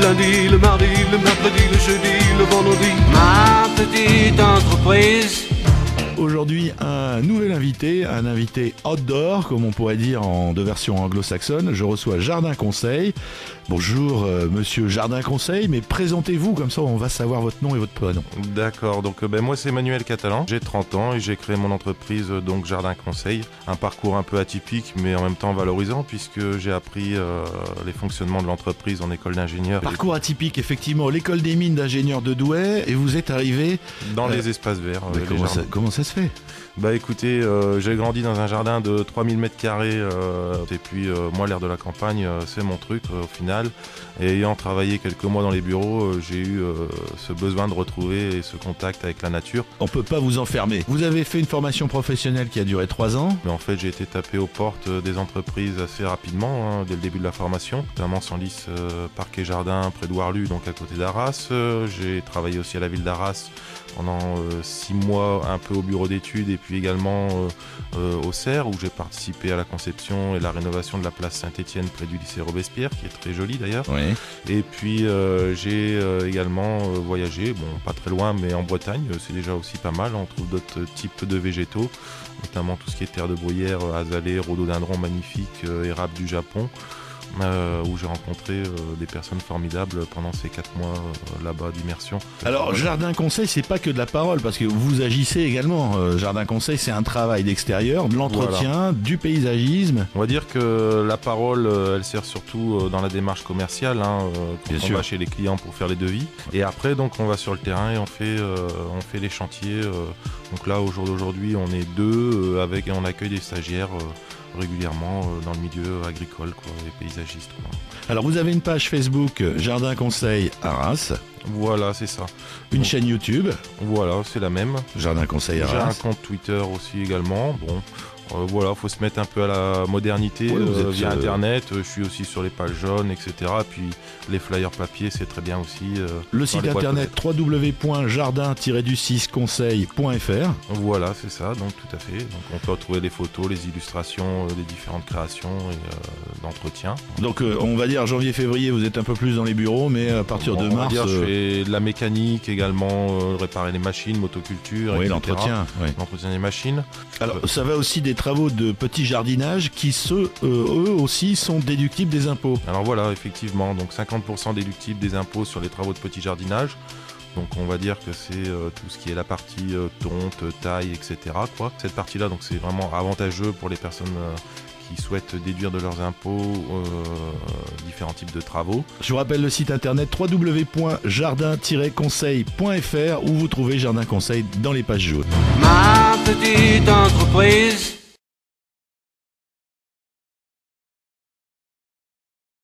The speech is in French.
Le lundi, le mardi, le mercredi, le jeudi, le vendredi. Ma petite entreprise. Aujourd'hui, un nouvel invité, un invité outdoor, comme on pourrait dire en deux versions anglo-saxonnes. Je reçois Jardin Conseil. Bonjour, monsieur Jardin Conseil, mais présentez-vous, comme ça on va savoir votre nom et votre prénom. D'accord, donc moi c'est Emmanuel Catalan, j'ai 30 ans et j'ai créé mon entreprise donc Jardin Conseil. Un parcours un peu atypique mais en même temps valorisant puisque j'ai appris les fonctionnements de l'entreprise en école d'ingénieur. Parcours atypique, effectivement, l'école des mines d'ingénieurs de Douai, et vous êtes arrivé dans les espaces verts. Comment ça se fait ? Bah écoutez, j'ai grandi dans un jardin de 3000 m², et puis moi l'air de la campagne c'est mon truc au final. Et ayant travaillé quelques mois dans les bureaux, j'ai eu ce besoin de retrouver ce contact avec la nature. On peut pas vous enfermer. Vous avez fait une formation professionnelle qui a duré 3 ans. Mais en fait j'ai été tapé aux portes des entreprises assez rapidement, dès le début de la formation, notamment Senlis Parc et Jardin près de Warlu, donc à côté d'Arras. J'ai travaillé aussi à la ville d'Arras pendant 6 mois, un peu au bureau d'études et puis également au CERF où j'ai participé à la conception et la rénovation de la place Saint-Étienne près du lycée Robespierre qui est très jolie d'ailleurs. Oui. Et puis j'ai également voyagé, bon pas très loin mais en Bretagne, c'est déjà aussi pas mal, on trouve d'autres types de végétaux, notamment tout ce qui est terre de bruyère, azalée, rhododendron magnifique, érable du Japon. Où j'ai rencontré des personnes formidables pendant ces 4 mois là-bas d'immersion. Alors Jardin Conseil, c'est pas que de la parole, parce que vous agissez également. Jardin Conseil, c'est un travail d'extérieur, de l'entretien, voilà, du paysagisme. On va dire que la parole, elle sert surtout dans la démarche commerciale, quand on va chez les clients pour faire les devis. Et après, donc, on va sur le terrain et on fait les chantiers. Donc là, au jour d'aujourd'hui, on est 2 et on accueille des stagiaires régulièrement dans le milieu agricole, les paysagistes. Alors vous avez une page Facebook Jardin Conseil Arras. Voilà, c'est ça. Une chaîne YouTube. Voilà, c'est la même. Jardin Conseil Arras. J'ai un compte Twitter aussi également. Bon. Voilà, faut se mettre un peu à la modernité via Internet. Je suis aussi sur les pages jaunes, etc. Puis les flyers papier, c'est très bien aussi. Le site internet www.jardin-conseil.fr. Voilà, c'est ça, donc tout à fait. Donc on peut retrouver les photos, les illustrations des différentes créations et d'entretien. Donc on va dire janvier-février, vous êtes un peu plus dans les bureaux, mais à partir de mars... je fais de la mécanique également, réparer les machines, motoculture, oui, etc. l'entretien. Oui. L'entretien des machines. Alors ça va aussi des travaux de petit jardinage qui, eux aussi, sont déductibles des impôts. Alors voilà, effectivement, donc 50% déductibles des impôts sur les travaux de petit jardinage. Donc on va dire que c'est tout ce qui est la partie tonte, taille, etc. Cette partie-là, donc c'est vraiment avantageux pour les personnes qui souhaitent déduire de leurs impôts différents types de travaux. Je vous rappelle le site internet www.jardin-conseil.fr où vous trouvez Jardin Conseil dans les pages jaunes. Ma petite entreprise.